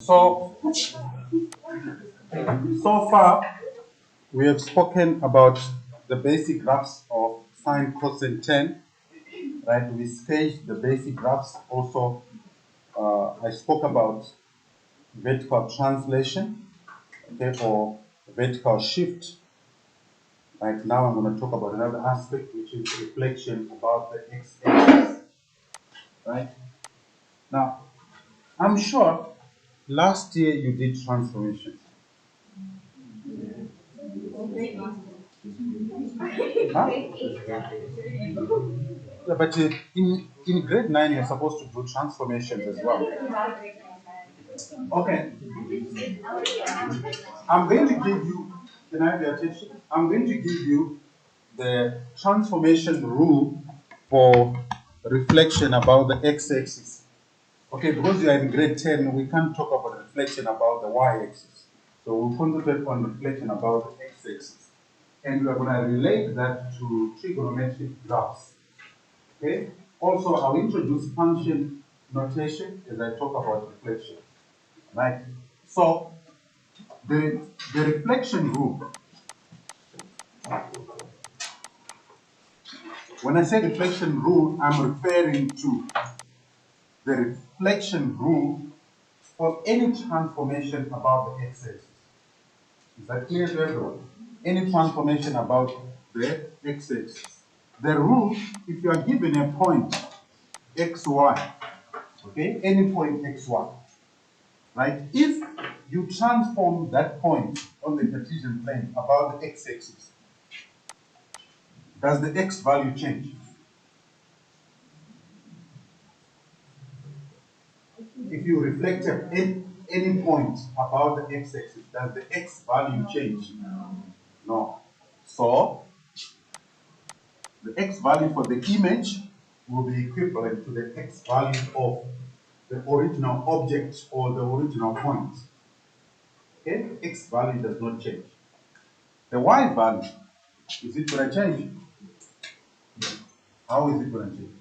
So far, we have spoken about the basic graphs of sine, cosine, tan, right? We sketched the basic graphs. Also, I spoke about vertical translation, okay, or vertical shift. Right now, I'm going to talk about another aspect, which is reflection about the x-axis, right? Now, I'm sure last year you did transformations. Huh? Yeah, but in grade 9, you're supposed to do transformations as well. Okay. I'm going to give you, can I have your attention? I'm going to give you the transformation rule for reflection about the x-axis. Okay, because you are in grade 10, we can't talk about reflection about the y-axis. So we'll concentrate on reflection about the x-axis. And we are going to relate that to trigonometric graphs. Okay? Also, I'll introduce function notation as I talk about reflection. Right? So, the reflection rule, when I say reflection rule, I'm referring to the reflection rule for any transformation about the x-axis. Is that clear to everyone? Any transformation about the x-axis. The rule, if you are given a point xy, okay, any point xy, right? If you transform that point on the Cartesian plane about the x-axis, does the x value change? If you reflect at any point about the x-axis, does the x value change? No. So, the x value for the image will be equivalent to the x value of the original object or the original point. Okay? X value does not change. The y value, is it going to change? How is it going to change?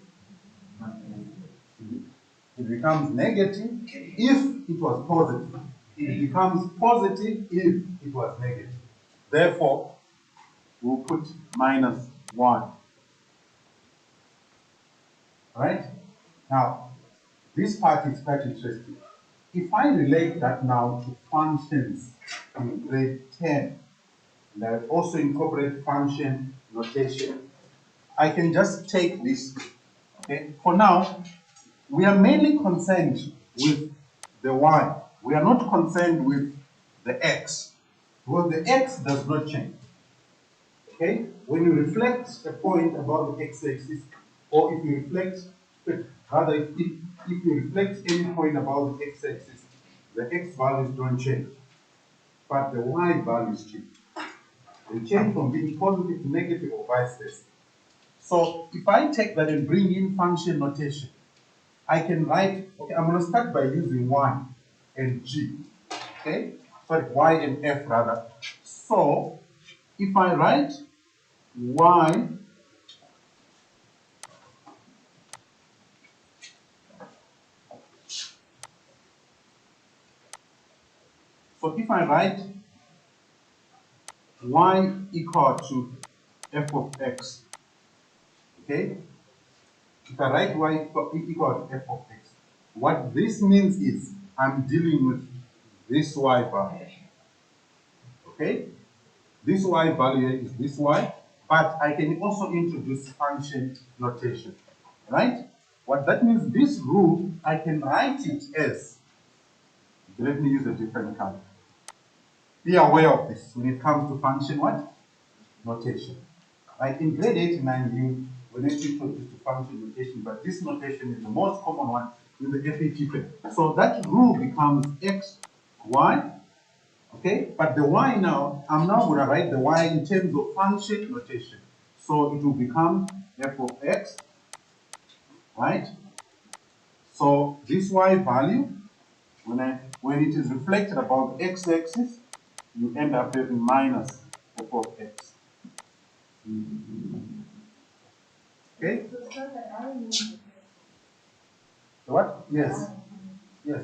It becomes negative if it was positive. It becomes positive if it was negative. Therefore, we'll put minus 1. Right? Now, this part is quite interesting. If I relate that now to functions in grade 10, and I also incorporate function notation, I can just take this. Okay? For now, we are mainly concerned with the y. We are not concerned with the x. Because the x does not change. Okay? When you reflect a point about the x-axis, or if you reflect, rather, if you reflect any point about the x-axis, the x values don't change. But the y values change. They change from being positive to negative or vice versa. So if I take that and bring in function notation, I can write, okay, I'm going to start by using y and g, okay? Sorry, y and f rather. So if I write y, so if I write y equal to f of x, okay? If I write y equal to f of x, what this means is I'm dealing with this y value, okay? This y value is this y, but I can also introduce function notation, right? What that means, this rule, I can write it as, let me use a different color. Be aware of this when it comes to function what? Notation. Like in grade 8 and 9, we need to introduce to function notation, but this notation is the most common one in the FET pen. So that rule becomes x, y, okay? But the y now, I'm now going to write the y in terms of function notation. So it will become f of x, right? So this y value, when it is reflected about the x-axis, you end up having minus f of x. Okay? What? Yes. Yes.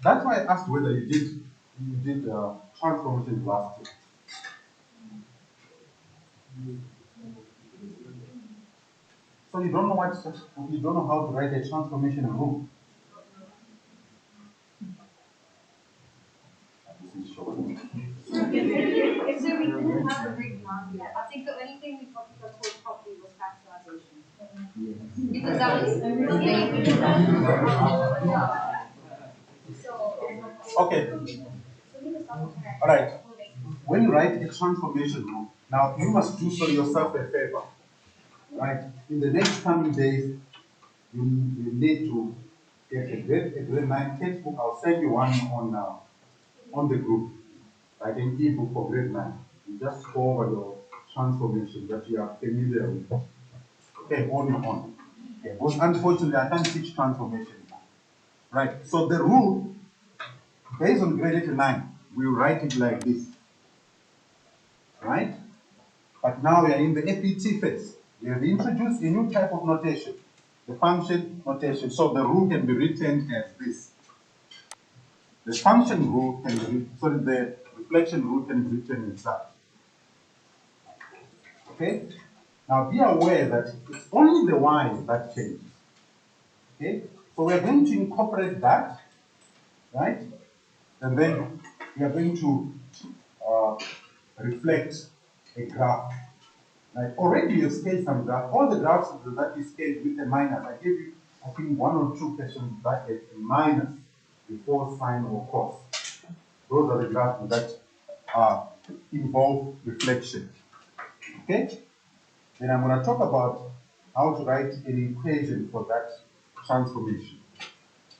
That's why I asked whether you did transformation last year. So you don't know how to write a transformation rule. This is shocking. So we didn't have a big one yet. I think the only thing we probably got taught properly was factorization. Because that was the main Okay. All right. When you write a transformation rule, now you must do so yourself a favor. Right? In the next coming days, you need to get a grade 9 textbook. I'll send you one on the group, like an ebook for grade 9. You just go over your transformation that you are familiar with. Okay, on your own. Okay, because unfortunately, I can't teach transformation. Right, so the rule, based on grade 9, we write it like this. Right? But now we are in the APT phase. We have introduced a new type of notation, the function notation. So the rule can be written as this. The function rule can be, the reflection rule can be written as that. Okay? Now be aware that it's only the y that changes. Okay? So we are going to incorporate that, right? And then we are going to reflect a graph. Right? Already you've scaled some graphs. All the graphs that you scaled with a minus, I gave you, I think, 1 or 2 questions that get a minus before sine or cos. Those are the graphs that involve reflection. Okay? Then I'm going to talk about how to write an equation for that transformation.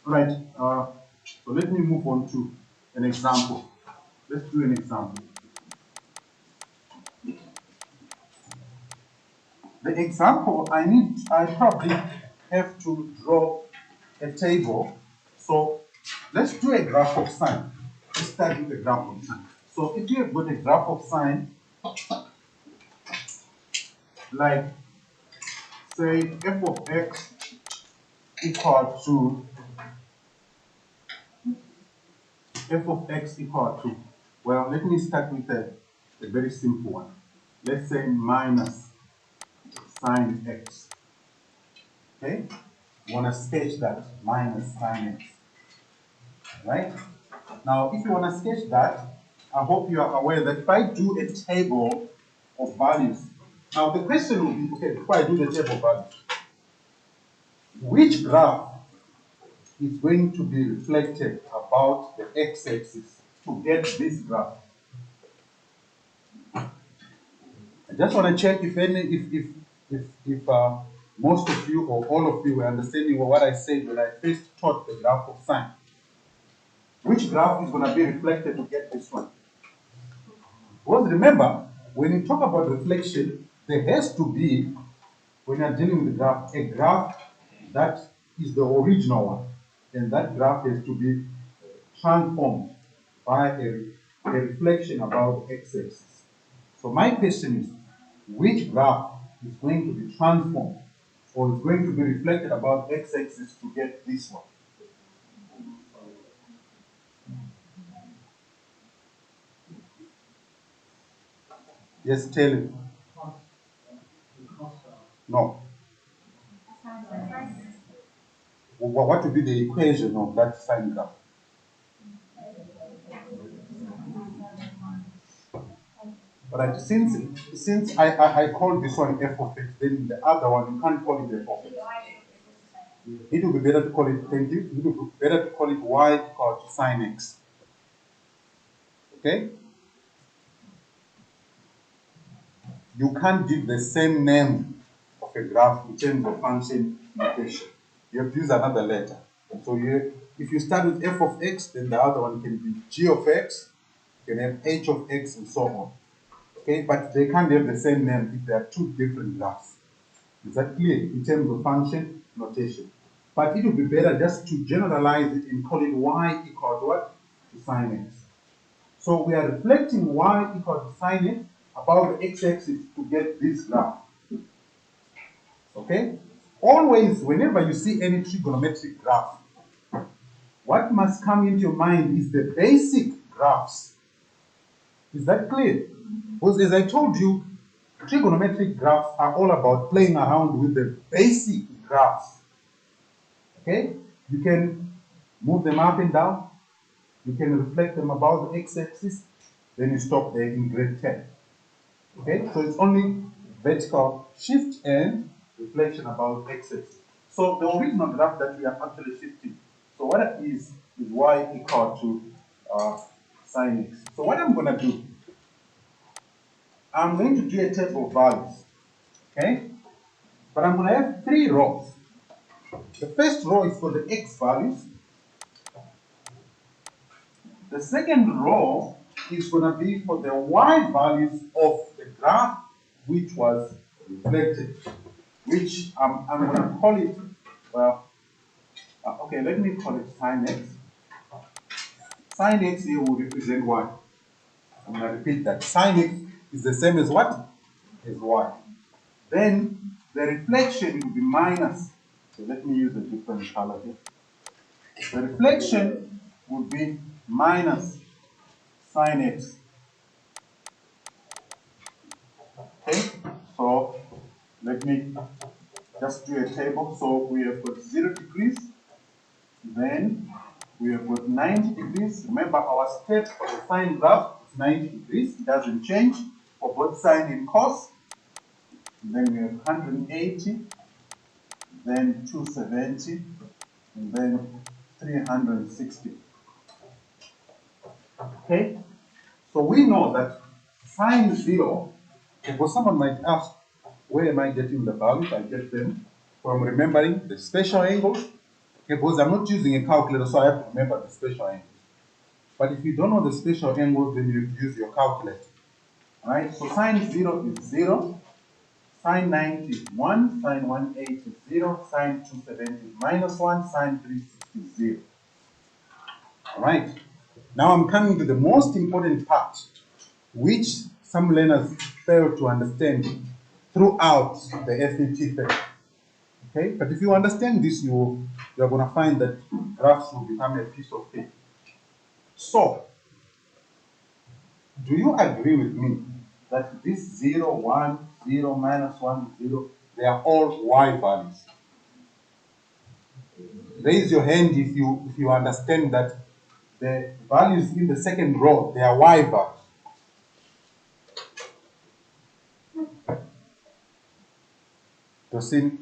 All right. So let me move on to an example. Let's do an example. The example I probably have to draw a table. So let's do a graph of sine. Let's start with the graph of sine. So if you have got a graph of sine, like say f of x equal to well, let me start with a very simple one. Let's say minus sine x. Okay? You want to sketch that minus sine x. Right? Now, if you want to sketch that, I hope you are aware that if I do a table of values, now the question will be, okay, before I do the table of values, which graph is going to be reflected about the x-axis to get this graph? I just want to check if most of you or all of you were understanding what I said when I first taught the graph of sine. Which graph is going to be reflected to get this one? Because remember, when you talk about reflection, there has to be, when you're dealing with the graph, a graph that is the original one. And that graph has to be transformed by a reflection about the x-axis. So my question is, which graph is going to be transformed or is going to be reflected about x-axis to get this one? Yes, tell me. No. What would be the equation of that sine graph? But since I call this one f of x, then the other one you can't call it f of x. It would be better to call it, thank you, it would be better to call it y equal to sine x. Okay? You can't give the same name of a graph in terms of function notation. You have to use another letter. So if you start with f of x, then the other one can be g of x, you can have h of x, and so on. Okay, but they can't have the same name if they are two different graphs. Is that clear in terms of function notation? But it would be better just to generalize it and call it y equal to what? To sine x. So we are reflecting y equal to sine x about the x-axis to get this graph. Okay? Always, whenever you see any trigonometric graph, what must come into your mind is the basic graphs. Is that clear? Because as I told you, trigonometric graphs are all about playing around with the basic graphs. Okay? You can move them up and down. You can reflect them about the x-axis. Then you stop there in grade 10. Okay? So it's only vertical shift and reflection about x-axis. So the original graph that we are actually shifting. So what it is y equal to sine x. So what I'm going to do, I'm going to do a table of values. Okay? But I'm going to have 3 rows. The first row is for the x values. The second row is going to be for the y values of the graph which was reflected, which I'm going to call it, okay, let me call it sine x. Sine x here will represent y. I'm going to repeat that. Sine x is the same as what? As y. Then the reflection will be minus. So let me use a different color here. The reflection would be minus sine x. Okay, so let me just do a table. So we have got 0 degrees, then we have got 90 degrees. Remember our step for the sine graph is 90 degrees. It doesn't change for both sine and cos. Then we have 180, then 270, and then 360. Okay, so we know that sine 0, because someone might ask, where am I getting the values? I get them from remembering the special angles. Okay, because I'm not using a calculator, so I have to remember the special angles. But if you don't know the special angles, then you use your calculator. Alright, so sine 0 is 0, sine 90 is 1, sine 180 is 0, sine 270 is minus 1, sine 360 is 0. Alright, now I'm coming to the most important part, which some learners fail to understand throughout the FET phase. Okay, but if you understand this, you're going to find that graphs will become a piece of cake. So, do you agree with me that this 0, 1, 0, minus 1, 0, they are all y values? Raise your hand if you understand that the values in the second row, they are y values. Tosin,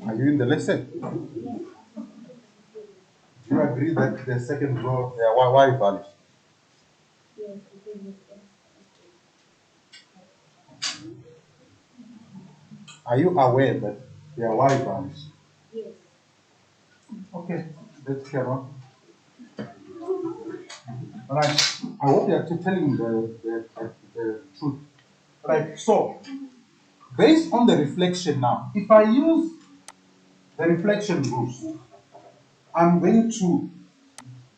are you in the lesson? Do you agree that the second row, they are y values? Are you aware that they are y values? Yes. Okay, let's carry on. Alright, I hope you are telling the truth. Right, so based on the reflection now, if I use the reflection rules, I'm going to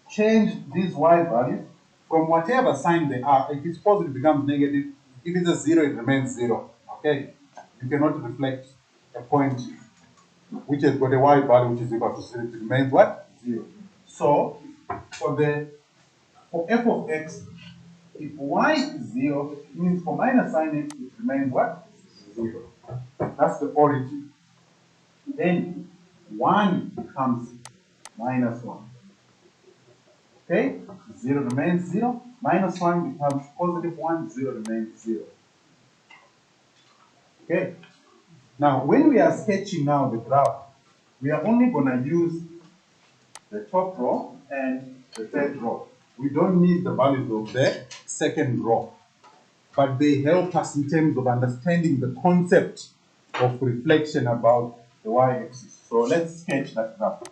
change these y values from whatever sign they are. If it's positive, it becomes negative. If it's a 0, it remains 0. Okay? You cannot reflect a point which has got a y value which is equal to 0. It remains what? 0. So, for f of x, if y is 0, it means for minus sine x, it remains what? 0. That's the origin. Then 1 becomes minus 1. Okay? 0 remains 0. Minus 1 becomes positive 1. 0 remains 0. Okay? Now, when we are sketching now the graph, we are only going to use the top row and the third row. We don't need the values of the second row. But they help us in terms of understanding the concept of reflection about the y-axis. So let's sketch that graph.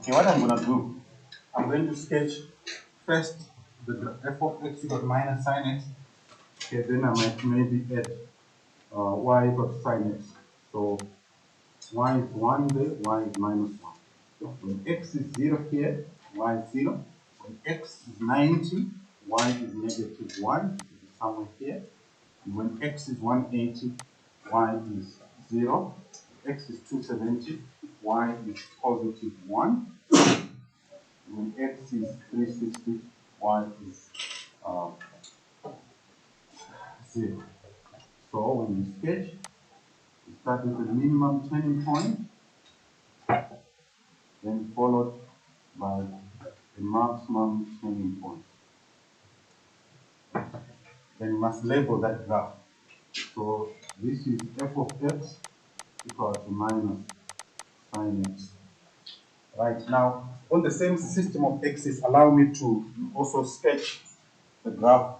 Okay, what I'm going to do, I'm going to sketch first the f of x equal to minus sine x. Okay, then I might maybe add y equal to sine x. So y is 1 there, y is minus 1. When x is 0 here, y is 0. When x is 90, y is negative 1, which is somewhere here. And when x is 180, y is 0. X is 270, y is positive 1. When x is 360, y is uh, 0. So when you sketch, you start with the minimum turning point, then followed by the maximum turning point. Then you must label that graph. So this is f of x equal to minus sine x. Right now, on the same system of x's, allow me to also sketch the graph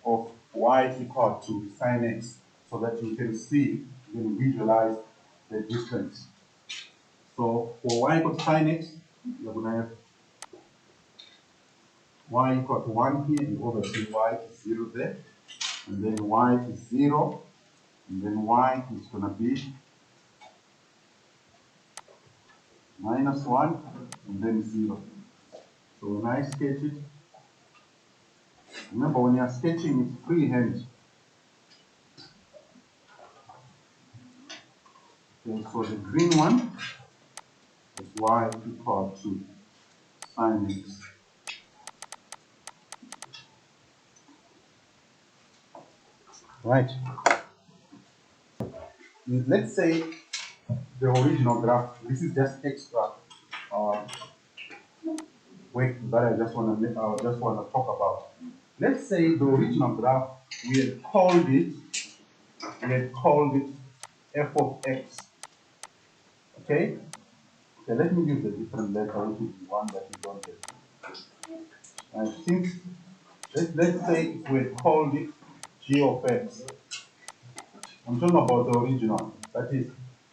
of y equal to sine x so that you can see, you can visualize the difference. So for y equal to sine x, you're going to have y equal to 1 here, and obviously y is 0 there, and then y is 0, and then y is going to be minus 1, and then 0. So when I sketch it, remember when you're sketching, it's freehand. Okay, so the green one is y equal to sine x. Right. Let's say the original graph, this is just extra work that I just want to talk about. Let's say the original graph, we had called it f of x. Okay? Okay, let me use a different letter, which is one that you don't get. And since let's say we had called it g of x. I'm talking about the original, that is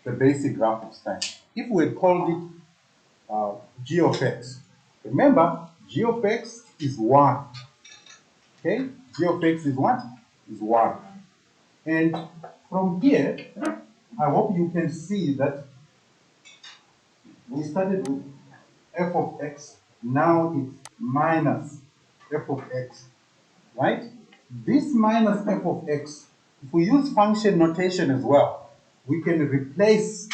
the basic graph of Sine. If we had called it g of x, remember g of x is 1. Okay? G of x is what? Is 1. And from here, I hope you can see that we started with f of x, now it's minus f of x, right? This minus f of x, if we use function notation as well, we can replace,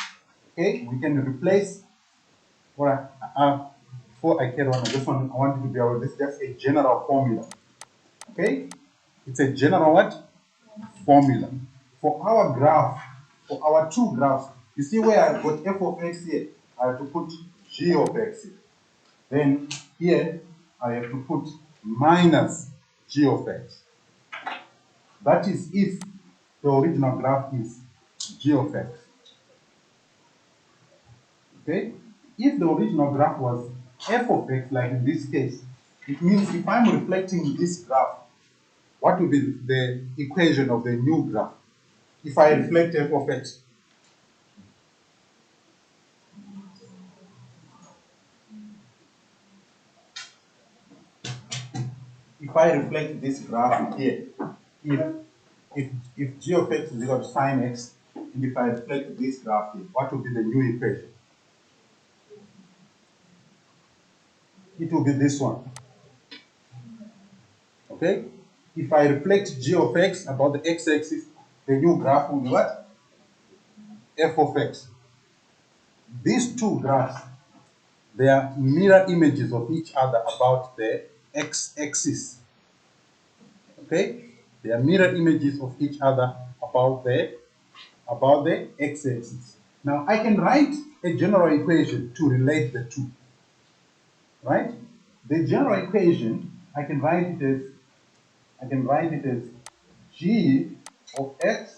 okay? We can replace, before I carry on, I want you to be aware, this is just a general formula, okay? It's a general what? Formula. For our graph, for our two graphs, you see where I've got f of x here, I have to put g of x here. Then here, I have to put minus g of x. That is if the original graph is g of x. Okay? If the original graph was f of x, like in this case, it means if I'm reflecting this graph, what will be the equation of the new graph? If I reflect f of x, if I reflect this graph here, if g of x is equal to sine x, and if I reflect this graph here, what will be the new equation? It will be this one. Okay? If I reflect g of x about the x-axis, the new graph will be what? F of x. These two graphs, they are mirror images of each other about the x-axis. Okay? They are mirror images of each other about the x-axis. Now I can write a general equation to relate the two. Right? The general equation, I can write it as g of x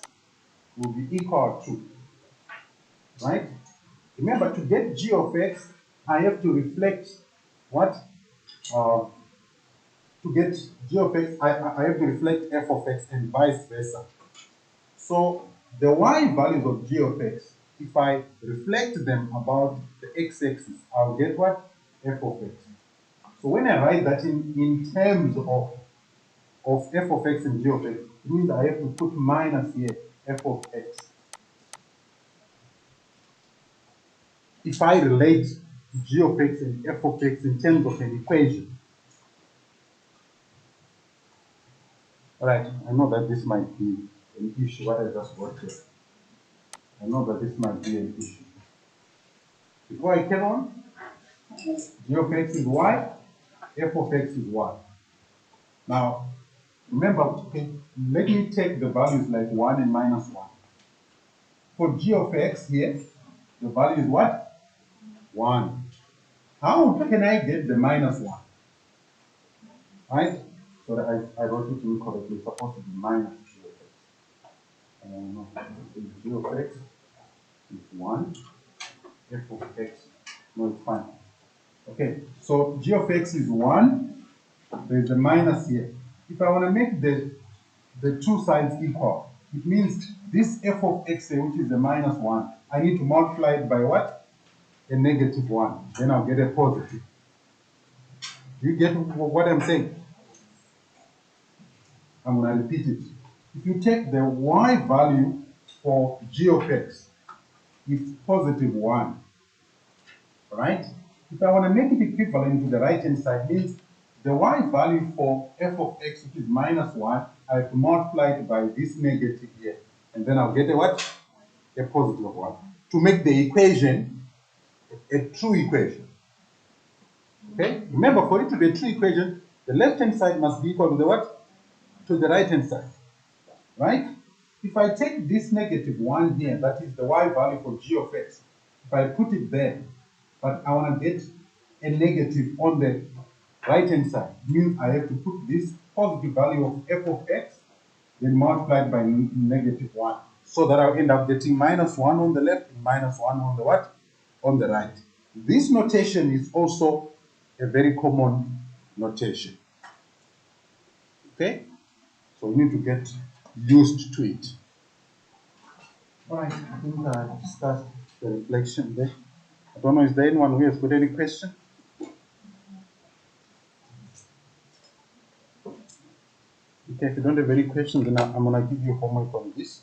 will be equal to, right? Remember, to get g of x, I have to reflect what? To get g of x, I have to reflect f of x and vice versa. So the y values of g of x, if I reflect them about the x-axis, I'll get what? f of x. So when I write that in terms of f of x and g of x, it means I have to put minus here, f of x. If I relate g of x and f of x in terms of an equation, all right, I know that this might be an issue, what I just got here. I know that this might be an issue. Before I carry on, g of x is y, f of x is y. Now, remember, okay, let me take the values like 1 and minus 1. For g of x here, the value is what? 1. How can I get the minus 1? Right? So that I wrote it incorrectly. It's supposed to be minus g of x. No, g of x is 1. F of x, no, it's fine. Okay, so g of x is 1. There's a minus here. If I want to make the two sides equal, it means this f of x here, which is a minus 1, I need to multiply it by what? A negative 1. Then I'll get a positive. Do you get what I'm saying? I'm going to repeat it. If you take the y value for g of x, it's positive 1. Right? If I want to make it equivalent to the right-hand side, means the y value for f of x, which is minus 1, I have to multiply it by this negative here. And then I'll get a what? A positive 1. To make the equation a true equation. Okay? Remember, for it to be a true equation, the left-hand side must be equal to the what? To the right-hand side. Right? If I take this negative 1 here, that is the y value for g of x, if I put it there, but I want to get a negative on the right-hand side, means I have to put this positive value of f of x, then multiplied by negative 1, so that I'll end up getting minus 1 on the left and minus 1 on the what? On the right. This notation is also a very common notation. Okay? So we need to get used to it. All right, I think I discussed the reflection there. I don't know, is there anyone who has got any question? Okay, if you don't have any questions, then I'm going to give you homework on this.